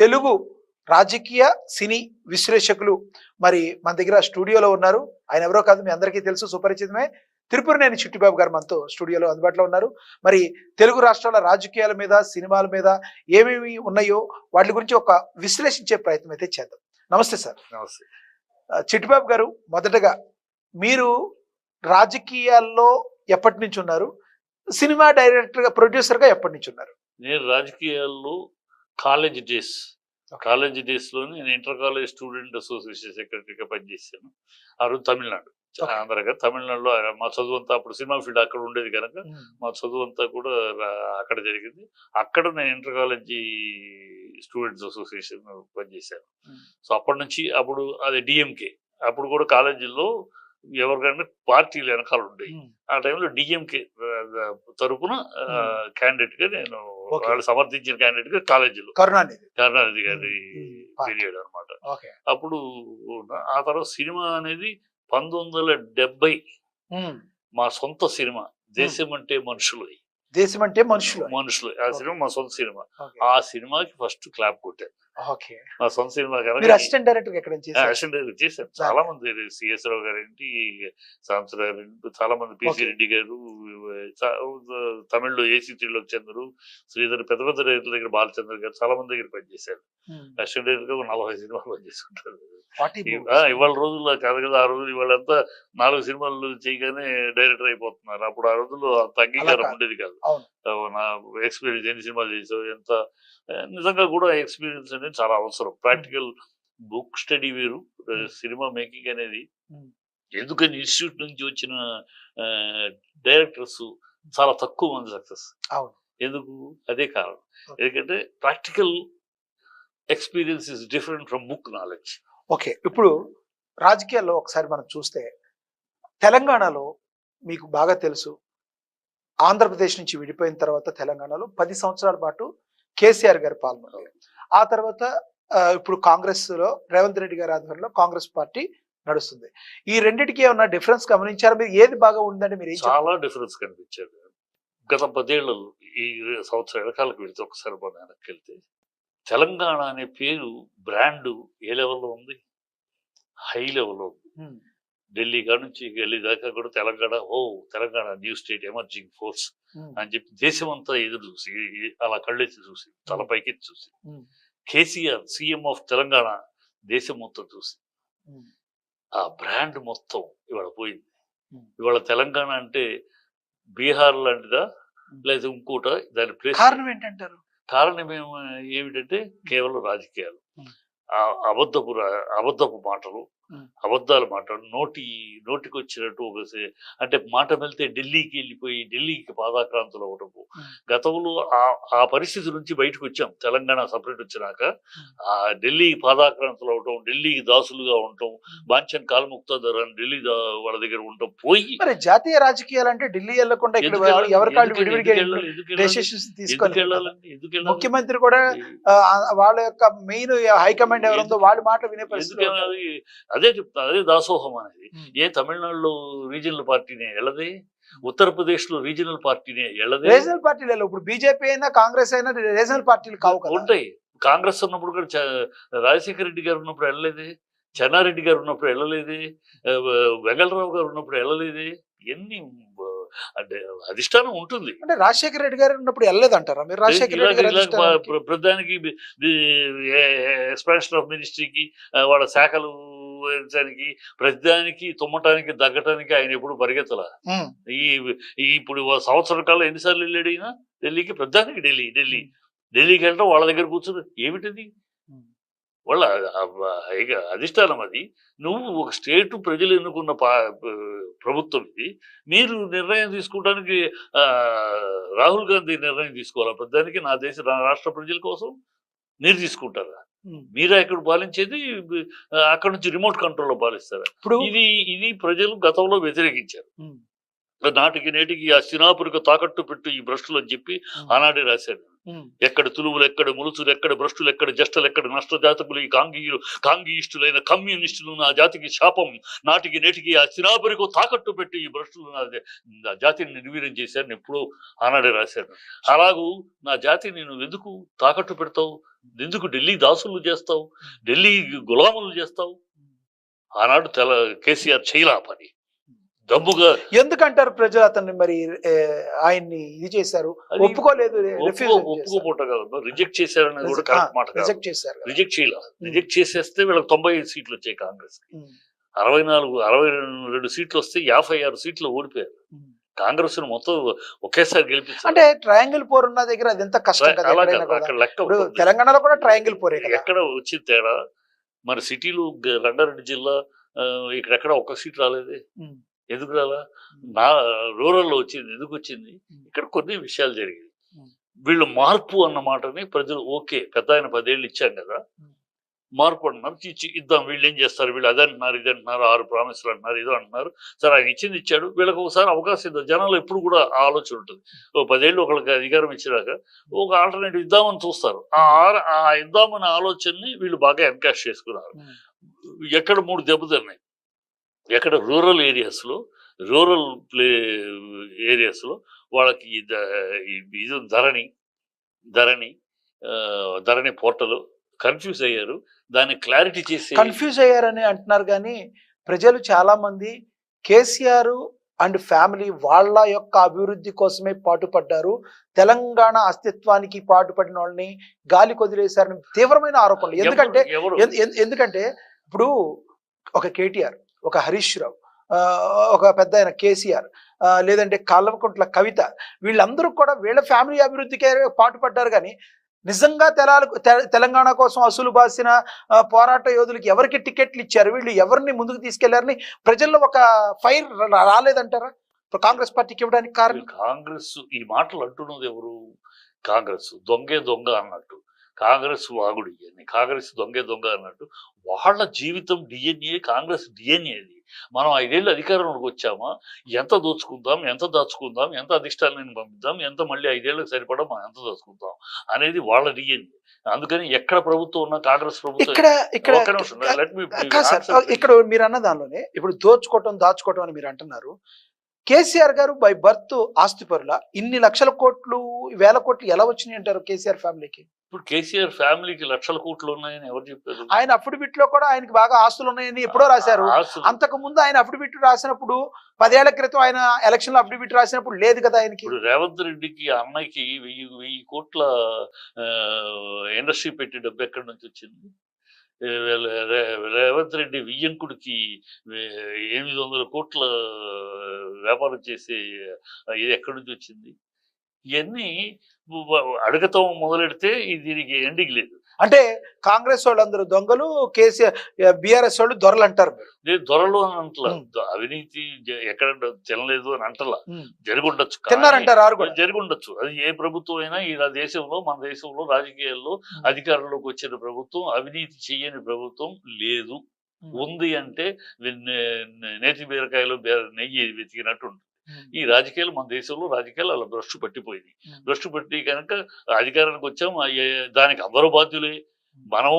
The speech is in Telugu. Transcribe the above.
తెలుగు రాజకీయ సినీ విశ్లేషకులు మరి మన దగ్గర స్టూడియోలో ఉన్నారు. ఆయన ఎవరో కాదు, మీ అందరికీ తెలుసు, సుపరిచితమే. తిరుపురనేని చిట్టిబాబు గారు మనతో స్టూడియోలో అందుబాటులో ఉన్నారు. మరి తెలుగు రాష్ట్రాల రాజకీయాల మీద, సినిమాల మీద ఏమేమి ఉన్నాయో వాటి గురించి ఒక విశ్లేషించే ప్రయత్నం అయితే చేద్దాం. నమస్తే సార్. నమస్తే. చిట్టిబాబు గారు, మొదటగా మీరు రాజకీయాల్లో ఎప్పటి నుంచి ఉన్నారు? సినిమా డైరెక్టర్ గా, ప్రొడ్యూసర్ గా ఎప్పటి నుంచి ఉన్నారు? నేను రాజకీయాల్లో కాలేజ్ డేస్ లోని నేను ఇంటర్ కాలేజ్ స్టూడెంట్ అసోసియేషన్ సెక్రటరీగా పనిచేశాను. ఆ రోజు తమిళనాడు, ఆంధ్రగా తమిళనాడులో మా చదువు అంతా, అప్పుడు సినిమా ఫీల్డ్ అక్కడ ఉండేది కనుక మా చదువు అంతా కూడా అక్కడ జరిగింది. అక్కడ నేను ఇంటర్ కాలేజీ స్టూడెంట్స్ అసోసియేషన్ పనిచేశాను. సో అప్పటి నుంచి, అప్పుడు అది డిఎంకే, అప్పుడు కూడా కాలేజీల్లో ఎవరికైనా పార్టీలు వెనకాల ఉండేవి. ఆ టైంలో డిఎంకే తరఫున క్యాండిడేట్ గా నేను, వాళ్ళు సమర్థించిన క్యాండిడేట్ గా కాలేజీలో కరుణానిధి గారి పీరియడ్ అనమాట. అప్పుడు ఆ తర్వాత సినిమా అనేది 1970 మా సొంత సినిమా దేశం అంటే మనుషులు. ఆ సినిమా మా సొంత సినిమా. ఆ సినిమాకి ఫస్ట్ క్లాప్ కొట్టాను. మా సొంత సినిమా అసిస్టెంట్ డైరెక్టర్ చేశాను. చాలా మంది, సిఎస్ రావు గారేంటి, సాంబశివరావు గారు, చాలా మంది, పిసి రెడ్డి గారు, తమిళ్లో ఏసీ త్రిలోక్ చంద్రు, శ్రీధర్, పెద్ద పెద్ద రైతుల దగ్గర బాలచంద్ర గారు, చాలా మంది దగ్గర పనిచేశారు. అసిస్టెంట్ డైరెక్టర్ గా 40 సినిమాలు పనిచేసుకుంటారు. ఇవాళ రోజుల్లో కాదు కదా, ఆ రోజు ఇవాళంతా 4 సినిమాలు చేయగానే డైరెక్టర్ అయిపోతున్నారు. అప్పుడు ఆ రోజుల్లో అంత అంగీకారం ఉండేది కాదు. నా ఎక్స్పీరియన్స్, ఎన్ని సినిమాలు చేసావు, ఎంత, నిజంగా కూడా ఎక్స్పీరియన్స్ అనేది చాలా అవసరం. ప్రాక్టికల్ బుక్ స్టడీ వేరు, సినిమా మేకింగ్ అనేది. ఎందుకని ఇన్స్టిట్యూట్ నుంచి వచ్చిన డైరెక్టర్స్ చాలా తక్కువ మంది సక్సెస్. ఎందుకు? అదే కారణం. ఎందుకంటే practical experience is different from book knowledge. Okay, ఇప్పుడు రాజకీయాల్లో ఒకసారి మనం చూస్తే, తెలంగాణలో మీకు బాగా తెలుసు, ఆంధ్రప్రదేశ్ నుంచి విడిపోయిన తర్వాత తెలంగాణలో 10 సంవత్సరాల పాటు కేసీఆర్ గారు పాల్గొన్నారు. ఆ తర్వాత ఇప్పుడు కాంగ్రెస్ లో రేవంత్ రెడ్డి గారి ఆధ్వర్యంలో కాంగ్రెస్ పార్టీ నడుస్తుంది. ఈ రెండింటికి ఏమన్నా డిఫరెన్స్ గమనించారు మీరు? ఏది బాగా ఉందంటే మీరు? చాలా డిఫరెన్స్ కనిపించారు. గత 10 ఏళ్లలో, ఈ సంవత్సరం వెనకాలకు వెళ్తే, ఒకసారి మన వెనక్కి వెళ్తే, తెలంగాణ అనే పేరు, బ్రాండ్ ఏ లెవెల్లో ఉంది? హై లెవెల్లో ఉంది. ఢిల్లీ కాడ నుంచి ఢిల్లీ దాకా కూడా Telangana, Telangana new state, emerging force అని చెప్పి దేశం అంతా ఎదురు చూసి, అలా కళ్ళెత్తి చూసి, తల పైకెత్తి చూసి, కేసీఆర్ సీఎం ఆఫ్ తెలంగాణ దేశం మొత్తం చూసి, ఆ బ్రాండ్ మొత్తం ఇవాళ పోయింది. ఇవాళ తెలంగాణ అంటే బీహార్ లాంటిదా, లేదా ఇంకోట? దాని ప్లేస్ కారణం ఏంటంటారు? కారణం ఏమిటంటే కేవలం రాజకీయాలు, అబద్ధపు మాటలు, అబద్ధాలు మాట్లాడు, నోటికి వచ్చినట్టు అంటే మాట వెళ్తే ఢిల్లీకి వెళ్ళిపోయి ఢిల్లీకి పాదాక్రాంతులు అవటము. గతంలో ఆ పరిస్థితి నుంచి బయటకు వచ్చాం. తెలంగాణ సపరేట్ వచ్చినాక ఆ ఢిల్లీ పాదాక్రాంతులు అవటం, ఢిల్లీకి దాసులుగా ఉండటం, బాంఛన్ కాల్ముక్తాధర్ అని ఢిల్లీ వాళ్ళ దగ్గర ఉండటం పోయి, మరి జాతీయ రాజకీయాలు అంటే ఢిల్లీ వెళ్ళకుండా ముఖ్యమంత్రి కూడా వాళ్ళ యొక్క మెయిన్ హైకమాండ్ ఎవరుందో వాళ్ళ మాట వినే పరిస్థితి. అదే చెప్తా, అదే దాసోహం అనేది. తమిళనాడులో రీజనల్ పార్టీనే వెళ్ళదే, ఉత్తరప్రదేశ్ లో రీజనల్ పార్టీనే వెళ్ళదే. రీజనల్ పార్టీలు ఇప్పుడు బీజేపీ అయినా కాంగ్రెస్ అయినా రీజనల్ పార్టీలు కావు, ఉంటాయి. కాంగ్రెస్ ఉన్నప్పుడు కూడా రాజశేఖర రెడ్డి గారు ఉన్నప్పుడు వెళ్ళలేదే, చెన్నారెడ్డి గారు ఉన్నప్పుడు వెళ్ళలేదే, వెంగళరావు గారు ఉన్నప్పుడు వెళ్ళలేదే. ఎన్ని అంటే అధిష్టానం ఉంటుంది. అంటే రాజశేఖర రెడ్డి గారు ఉన్నప్పుడు వెళ్ళలేదంటారా మీరు? ప్రధానికి ఎక్స్పాన్షన్ ఆఫ్ మినిస్ట్రీకి, వాళ్ళ శాఖలు దానికి, ప్రతిదానికి తుమ్మటానికి, దగ్గటానికి ఆయన ఎప్పుడు పరిగెత్తలా. ఇప్పుడు సంవత్సరం కాలం ఎన్నిసార్లు వెళ్ళాడు అయినా ఢిల్లీకి? ప్రధానికి ఢిల్లీకి వెళ్ళడం, వాళ్ళ దగ్గర కూర్చుని ఏమిటిది? వాళ్ళ అధిష్టానం అది. నువ్వు ఒక స్టేట్ ప్రజలు ఎన్నుకున్న ప్రభుత్వం ఇది. మీరు నిర్ణయం తీసుకోవడానికి రాహుల్ గాంధీ నిర్ణయం తీసుకోవాలా? ప్రధానికి నా రాష్ట్ర ప్రజల కోసం మీరు తీసుకుంటారా? మీరే ఇక్కడ పాలించేది, అక్కడ నుంచి రిమోట్ కంట్రోల్లో పాలిస్తారా? ఇది ప్రజలు గతంలో వ్యతిరేకించారు. నాటికి నేటికి ఆ సినాపురికి తాకట్టు పెట్టు ఈ భ్రష్టులు అని చెప్పి ఆనాడే రాశాడు. ఎక్కడ తులువులు, ఎక్కడ ములుచులు, ఎక్కడ భ్రష్టులు, ఎక్కడ జష్టలు, ఎక్కడ నష్టజాతకులు, ఈ కాంగీయిస్టులైన కమ్యూనిస్టులు నా జాతికి శాపం. నాటికి నేటికి ఆ సినాపురికి తాకట్టు పెట్టి ఈ భ్రష్టులు నా జాతిని నిర్వీర్యం చేశారని ఎప్పుడూ ఆనాడే రాశాడు. అలాగూ నా జాతిని నువ్వు ఎందుకు తాకట్టు పెడతావు? ఎందుకు ఢిల్లీ దాసులు చేస్తావు? ఢిల్లీ గులాములు చేస్తావు? ఆనాడు కేసీఆర్ చేయలా పని. దమ్ముగా ఎందుకంటారు ప్రజలు అతన్ని మరి ఆయన్ని ఇది చేశారు, ఒప్పుకోలేదు, ఒప్పుకోపోట కాదు, రిజెక్ట్ చేశారనేది కూడా కరెక్ట్ మాట. రిజెక్ట్ చేశారు, రిజెక్ట్ చేయాల. రిజెక్ట్ చేసేస్తే వీళ్ళకి 95 సీట్లు వచ్చాయి కాంగ్రెస్ కి. 62 సీట్లు వస్తే 56 సీట్లు ఓడిపోయారు. కాంగ్రెస్ ను మొత్తం ఒకేసారి గెలిపించారు. అంటే ట్రయాంగిల్ పోర్ ఉన్న దగ్గర అది ఎంత కష్టం కదా. అక్కడ లెక్క తెలంగాణలో కూడా ట్రయాంగిల్ పోరే ఎక్కడ వచ్చింది తేడా. మరి సిటీలు రంగారెడ్డి జిల్లా ఇక్కడెక్కడ ఒక్క సీట్ రాలేదే, ఎందుకు రాలా? రూరల్లో వచ్చింది, ఎందుకు వచ్చింది? ఇక్కడ కొన్ని విషయాలు జరిగాయి. వీళ్ళు మార్పు అన్న మాటని ప్రజలు ఓకే, పెద్ద ఆయన 10 ఏళ్ళు ఇచ్చాం కదా, మార్పు అంటున్నారు, ఇద్దాం. వీళ్ళు ఏం చేస్తారు? వీళ్ళు అది అంటున్నారు, ఇది అంటున్నారు, 6 ప్రామిసులు అంటున్నారు, ఇదో అంటున్నారు. సరే ఆయన ఇచ్చింది ఇచ్చాడు, వీళ్ళకి ఒకసారి అవకాశం ఇద్దాం. జనాలు ఎప్పుడు కూడా ఆలోచన ఉంటుంది. 10 ఏళ్ళు ఒకరికి అధికారం ఇచ్చినాక ఒక ఆల్టర్నేటివ్ ఇద్దామని చూస్తారు. ఆ ఇద్దామనే ఆలోచనని వీళ్ళు బాగా ఎన్కాష్ చేసుకున్నారు. ఎక్కడ 3 దెబ్బతిన్నాయి. ఎక్కడ రూరల్ ఏరియాస్లో వాళ్ళకి ఇది ధరణి పోర్టల్ కన్ఫ్యూజ్ అయ్యారు. దాన్ని క్లారిటీ చేసి కన్ఫ్యూజ్ అయ్యారని అంటున్నారు. కానీ ప్రజలు చాలా మంది కేసీఆర్ అండ్ ఫ్యామిలీ వాళ్ళ యొక్క అభివృద్ధి కోసమే పాటుపడ్డారు, తెలంగాణ అస్తిత్వానికి పాటుపడిన వాళ్ళని గాలి కొదిలేశారని తీవ్రమైన ఆరోపణలు. ఎందుకంటే ఇప్పుడు ఒక కేటీఆర్, ఒక హరీష్ రావు, ఒక పెద్ద ఆయన కేసీఆర్, లేదంటే కల్వకుంట్ల కవిత, వీళ్ళందరూ కూడా వీళ్ళ ఫ్యామిలీ అభివృద్ధికే పాటుపడ్డారు. కానీ నిజంగా తెలంగాణ కోసం అసలు బాసిన పోరాట యోధులకి ఎవరికి టికెట్లు ఇచ్చారు, వీళ్ళు ఎవరిని ముందుకు తీసుకెళ్లారని ప్రజల్లో ఒక ఫైర్ రాలేదంటారా కాంగ్రెస్ పార్టీకి ఇవ్వడానికి కారణం? కాంగ్రెస్ ఈ మాటలు అంటున్నది ఎవరు? కాంగ్రెస్ దొంగ అన్నట్టు, కాంగ్రెస్ వాగుడు అని, కాంగ్రెస్ దొంగ అన్నట్టు వాళ్ళ జీవితం డిఎన్ఏ, కాంగ్రెస్ డిఎన్ఏది. మనం 5 ఏళ్ళు అధికారంలోకి వచ్చామా, ఎంత దోచుకుందాం, ఎంత దాచుకుందాం, ఎంత అధిష్టానాన్ని పంపిద్దాం, ఎంత మళ్ళీ 5 ఏళ్ళకి సరిపడా మనం ఎంత దాచుకుందాం అనేది వాళ్ళ డిఎన్ఏ. అందుకని ఎక్కడ ప్రభుత్వం ఉన్నా కాంగ్రెస్ ప్రభుత్వం ఇక్కడ మీరు అన్న దానిలోనే ఇప్పుడు దాచుకోవటం అని మీరు అంటున్నారు. కేసీఆర్ గారు బై బర్త్ ఆస్తిపరుల, ఇన్ని లక్షల కోట్లు, వేల కోట్లు ఎలా వచ్చినాయి అంటారు కేసీఆర్ ఫ్యామిలీకి? ఇప్పుడు కేసీఆర్ ఫ్యామిలీకి లక్షల కోట్లు ఉన్నాయని ఎవరు చెప్పారు? ఆయన అఫిడవిట్ లో కూడా ఆయనకి బాగా ఆస్తులు ఉన్నాయని ఎప్పుడో రాశారు. అంతకు ముందు ఆయన అఫిడవిట్ రాసినప్పుడు 10 ఏళ్ల క్రితం ఆయన ఎలక్షన్ లో అఫిడవిట్ రాసినప్పుడు లేదు కదా ఆయనకి. ఇప్పుడు రేవంత్ రెడ్డికి అన్నకి 1000 కోట్ల ఇండస్ట్రీ పెట్టి డబ్బు ఎక్కడి నుంచి వచ్చింది? రేవంత్ రెడ్డి వియ్యంకుడికి 800 కోట్ల వ్యాపారం చేసి ఇది ఎక్కడి నుంచి వచ్చింది? ఇవన్నీ అడగటం మొదలెడితే దీనికి ఎండింగ్ లేదు. అంటే కాంగ్రెస్ వాళ్ళందరూ దొంగలు, కేసీఆర్ బీఆర్ఎస్ వాళ్ళు దొరలు అంటారు. నేను దొరలు అని అంటలా, అవినీతి ఎక్కడ తినలేదు అని అంటలా, జరుగుండొచ్చు, జరుగుండొచ్చు. అది ఏ ప్రభుత్వం అయినా ఈ దేశంలో, మన దేశంలో రాజకీయాల్లో అధికారంలోకి వచ్చిన ప్రభుత్వం అవినీతి చెయ్యని ప్రభుత్వం లేదు. ఉంది అంటే నేతి బీరకాయలు నెయ్యి వెతికినట్టు ఉంటుంది. ఈ రాజకీయాలు, మన దేశంలో రాజకీయాలు అలా భ్రష్టు పట్టిపోయింది. భ్రష్టు పట్టి కనుక అధికారానికి వచ్చాం, దానికి అందరూ బాధ్యులే. మనం